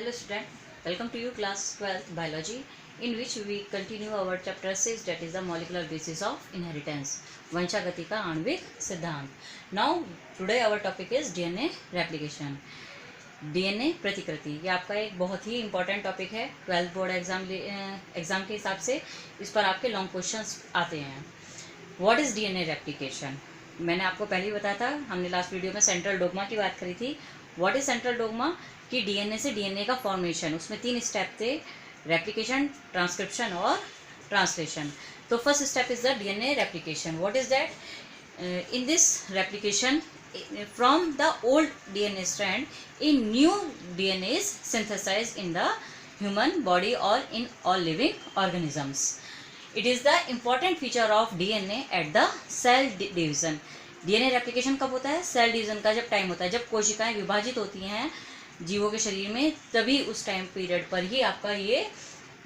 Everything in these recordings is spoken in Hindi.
Hello student, welcome to your class 12th biology in which we continue our chapter 6 that is the molecular basis of inheritance वंशागति का आणविक सिद्धांत. Now today our topic is DNA replication. DNA प्रतिकृति ये आपका एक बहुत ही इंपॉर्टेंट टॉपिक है 12th बोर्ड एग्जाम के हिसाब से. इस पर आपके लॉन्ग क्वेश्चंस आते हैं. What is DNA replication? मैंने आपको पहले ही बताया था, हमने लास्ट वीडियो में सेंट्रल डोग्मा की बात करी थी. What is central dogma? कि डीएनए से डीएनए का फॉर्मेशन, उसमें 3 स्टेप थे, रेप्लिकेशन, ट्रांसक्रिप्शन और ट्रांसलेशन. तो first step is the DNA replication. What is that? In this replication from the old DNA strand in new DNA is synthesised in the human body और इन all living organisms. It is the important feature of DNA at the cell division. DNA replication कब होता है? सेल डिवीजन का जब टाइम होता है, जब कोशिकाएं विभाजित होती हैं जीवों के शरीर में, तभी उस टाइम पीरियड पर ही आपका ये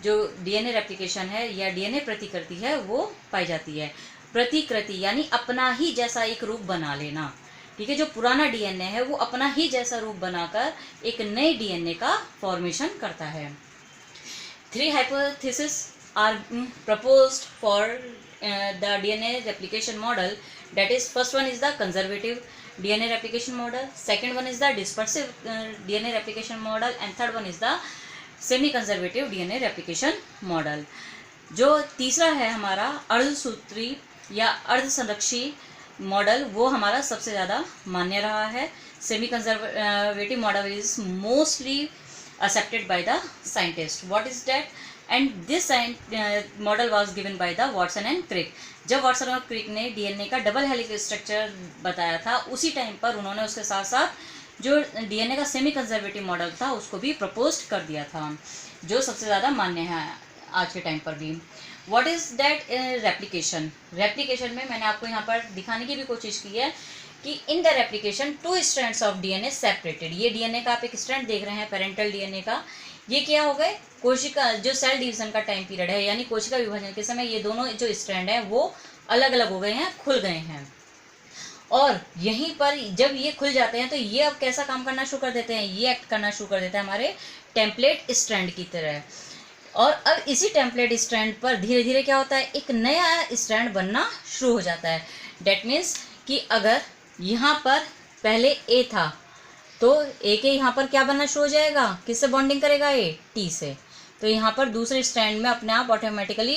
जो डीएनए रेप्लिकेशन है या डीएनए प्रतिकृति है वो पाई जाती है. प्रतिकृति यानी अपना ही जैसा एक रूप बना लेना. ठीक है, जो पुराना डीएनए है वो अपना ही जैसा रूप बनाकर एक नए डीएनए का फॉर्मेशन करता है. 3 hypotheses are proposed for the DNA replication model. That is, first one is the conservative DNA replication model, second one is the dispersive DNA replication model, and third one is the semi conservative DNA replication model. जो तीसरा है हमारा अर्धसूत्री या अर्धसंरक्षी मॉडल, वो हमारा सबसे ज़्यादा मान्य रहा है. Semi conservative model is mostly accepted by the scientist. What is that? And this model was given by the Watson and Crick. जब वाटसन और क्रिक ने डीएनए का डबल हेलिकल स्ट्रक्चर बताया था, उसी टाइम पर उन्होंने उसके साथ साथ जो डीएनए का सेमी कंजर्वेटिव मॉडल था उसको भी प्रपोज कर दिया था, जो सबसे ज़्यादा मान्य है आज के टाइम पर भी. What is that replication? Replication में मैंने आपको यहाँ पर दिखाने की भी कोशिश की है कि in the replication 2 strands of DNA separated. ये डीएनए का आप एक स्ट्रैंड देख रहे हैं, पेरेंटल डीएनए का. ये क्या हो गए? कोशिका जो सेल डिवीजन का टाइम पीरियड है, यानी कोशिका विभाजन के समय ये दोनों जो स्ट्रैंड है वो अलग अलग हो गए हैं, खुल गए हैं. और यहीं पर जब ये खुल जाते हैं तो ये अब कैसा काम करना शुरू कर देते हैं? ये एक्ट करना शुरू कर देते हैं हमारे टेम्पलेट स्ट्रैंड की तरह. और अब इसी टेम्पलेट स्ट्रैंड पर धीरे धीरे क्या होता है? एक नया स्ट्रैंड बनना शुरू हो जाता है. डेट मीन्स कि अगर यहाँ पर पहले ए था तो ए के यहाँ पर क्या बनना शुरू हो जाएगा? किससे बॉन्डिंग करेगा? ए टी से. तो यहाँ पर दूसरे स्ट्रैंड में अपने आप ऑटोमेटिकली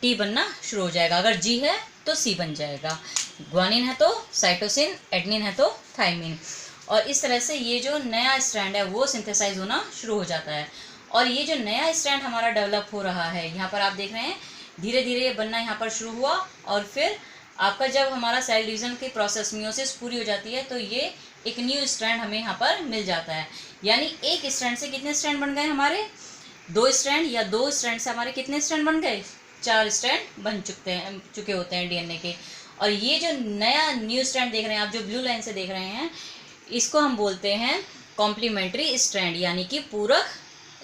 टी बनना शुरू हो जाएगा. अगर जी है तो सी बन जाएगा, ग्वानिन है तो साइटोसिन, एडनिन है तो थाइमिन. और इस तरह से ये जो नया स्ट्रैंड है वो सिंथेसाइज होना शुरू हो जाता है. और ये जो नया स्ट्रैंड हमारा डेवलप हो रहा है, यहाँ पर आप देख रहे हैं धीरे धीरे ये बनना यहाँ पर शुरू हुआ. और फिर आपका जब हमारा सेल डिवीजन की प्रोसेस मियोसिस पूरी हो जाती है तो ये एक न्यू स्ट्रैंड हमें यहाँ पर मिल जाता है. यानी एक स्ट्रैंड से कितने स्ट्रैंड बन गए हमारे? 2 स्ट्रैंड, या 2 स्ट्रैंड से हमारे कितने स्ट्रैंड बन गए? 4 स्ट्रैंड बन चुके होते हैं डीएनए के. और ये जो नया न्यू स्ट्रैंड देख रहे हैं आप, जो ब्लू लाइन से देख रहे हैं, इसको हम बोलते हैं कॉम्प्लीमेंट्री स्ट्रैंड, यानी कि पूरक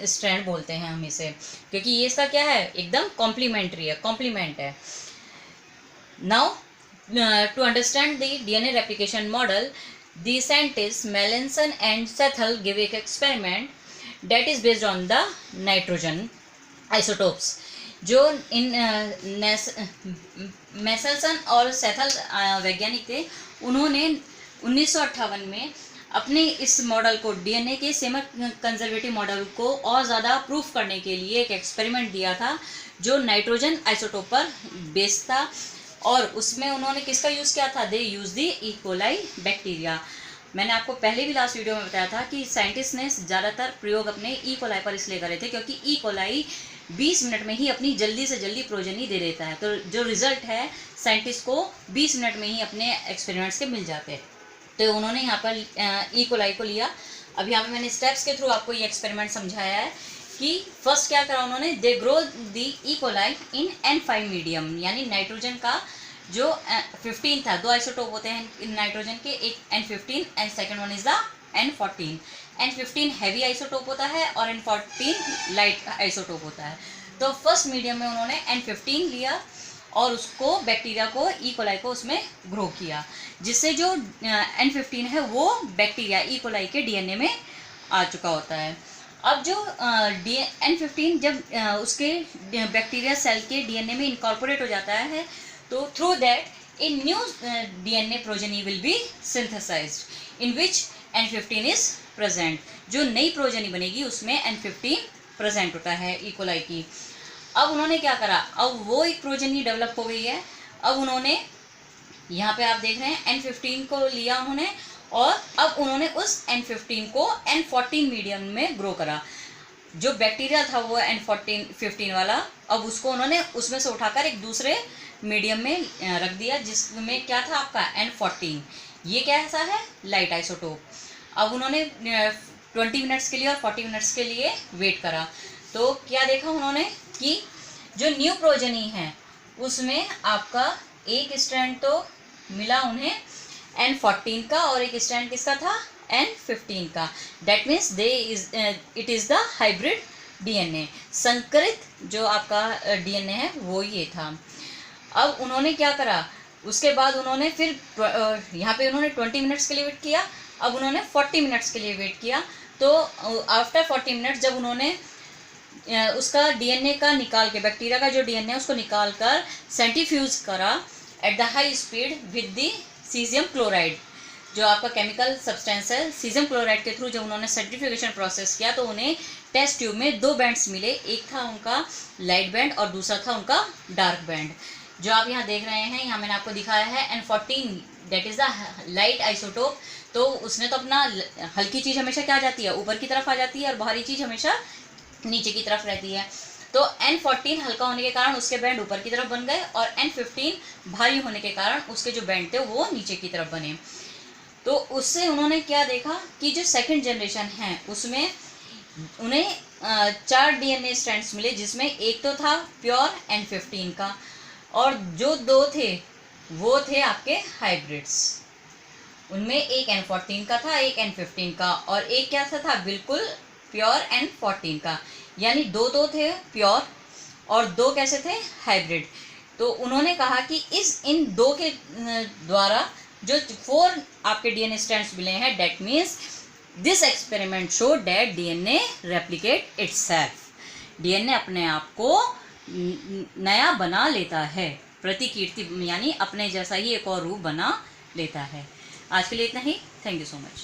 स्ट्रैंड बोलते हैं हम इसे, क्योंकि ये इसका क्या है? एकदम कॉम्प्लीमेंट्री है, कॉम्प्लीमेंट है. Now, to understand the DNA replication model, the scientists Melanson and Sethel give an experiment that is based on the nitrogen isotopes. जो इन मेसेल्सन और सेथल वैज्ञानिक थे, उन्होंने 1958 में अपने इस मॉडल को, डीएनए के सेमी कंजर्वेटिव मॉडल को और ज़्यादा प्रूफ करने के लिए एक एक्सपेरिमेंट दिया था जो नाइट्रोजन आइसोटोप पर बेस्ड था. और उसमें उन्होंने किसका यूज़ किया था? They use the E coli bacteria. मैंने आपको पहले भी लास्ट वीडियो में बताया था कि साइंटिस्ट ने ज़्यादातर प्रयोग अपने ई कोलाई पर इसलिए करे थे क्योंकि ई कोलाई 20 मिनट में ही अपनी जल्दी से जल्दी प्रोजेनी दे देता है. तो जो रिजल्ट है साइंटिस्ट को 20 मिनट में ही अपने एक्सपेरिमेंट्स के मिल जाते हैं. तो उन्होंने यहाँ पर ई कोलाई को लिया. अब यहाँ पर मैंने स्टेप्स के थ्रू आपको ये एक्सपेरिमेंट समझाया है कि फर्स्ट क्या करा उन्होंने? They grow the E coli in N5 medium, यानी नाइट्रोजन का जो 15 था, 2 आइसोटोप होते हैं नाइट्रोजन के, एक N15 and second one is the N14. N15 heavy isotope होता है और N14 लाइट आइसोटोप होता है. तो फर्स्ट मीडियम में उन्होंने N15 लिया और उसको बैक्टीरिया को, ई कोलाई को उसमें ग्रो किया, जिससे जो N15 है वो बैक्टीरिया ई कोलाई के डीएनए में आ चुका होता है. अब जो N15 जब उसके बैक्टीरिया सेल के डीएनए में इनकॉर्पोरेट हो जाता है, तो through that a new DNA progeny will be synthesised in which N15 is present. जो नई प्रोजेनी बनेगी उसमें N15 प्रेजेंट होता है इकोलाई की। अब उन्होंने क्या करा, अब वो एक प्रोजेनी डेवलप हो गई है। अब उन्होंने यहाँ पे आप देख रहे हैं N15 को लिया उन्होंने, और अब उन्होंने उस N15 को N14 मीडियम में ग्रो करा। जो बैक्टीरिया था वो N15 वाला, अब उसको उन्होंने उसमें से उठाकर एक दूसरे मीडियम में रख दिया, जिसमें क्या था आपका N14। ये कैसा है, लाइट आइसोटोप। अब उन्होंने 20 मिनट्स के लिए और 40 मिनट्स के लिए वेट करा, तो क्या देखा उन्होंने कि जो न्यू प्रोजेनी है उसमें आपका एक स्ट्रैंड तो मिला उन्हें N14 का, और एक स्ट्रैंड किसका था, N15 का। That means it is the hybrid DNA. संकरित जो आपका डीएनए है वो ये था। अब उन्होंने क्या करा, उसके बाद उन्होंने फिर यहाँ पे उन्होंने 20 मिनट्स के लिए वेट किया, अब उन्होंने 40 मिनट्स के लिए वेट किया। तो आफ्टर 40 मिनट्स जब उन्होंने उसका डीएनए का निकाल के, बैक्टीरिया का जो डीएनए है उसको निकाल कर सेंट्रीफ्यूज करा at the high speed with the caesium chloride, जो आपका केमिकल सब्सटेंस है, सीजियम क्लोराइड के थ्रू जब उन्होंने सेंट्रीफ्यूगेशन प्रोसेस किया तो उन्हें टेस्ट ट्यूब में 2 बैंड्स मिले। एक था उनका लाइट बैंड और दूसरा था उनका डार्क बैंड। जो आप यहाँ देख रहे हैं, यहाँ मैंने आपको दिखाया है N14, that is the light isotope. तो उसने तो अपना हल्की चीज़ हमेशा क्या आ जाती है, ऊपर की तरफ आ जाती है, और बाहरी चीज़ हमेशा नीचे की तरफ रहती है। तो N14 हल्का होने के कारण उसके बैंड ऊपर की तरफ बन गए, और N15 भारी होने के कारण उसके जो बैंड थे वो नीचे की तरफ बने। तो उससे उन्होंने क्या देखा कि जो सेकंड जनरेशन है उसमें उन्हें 4 डीएनए स्ट्रैंड्स मिले, जिसमें एक तो था प्योर N15 का, और जो 2 थे वो थे आपके हाइब्रिड्स। उनमें एक N14 का था, एक N15 का, और एक क्या था बिल्कुल प्योर N14 का। यानी 2 थे प्योर और 2 कैसे थे, हाइब्रिड। तो उन्होंने कहा कि इन 2 के द्वारा जो 4 आपके डीएनए स्ट्रैंड्स मिले हैं, that means this experiment show that DNA replicate itself. DNA अपने आप को नया बना लेता है, प्रतिकीर्ति यानी अपने जैसा ही एक और रूप बना लेता है। आज के लिए इतना ही। Thank you so much.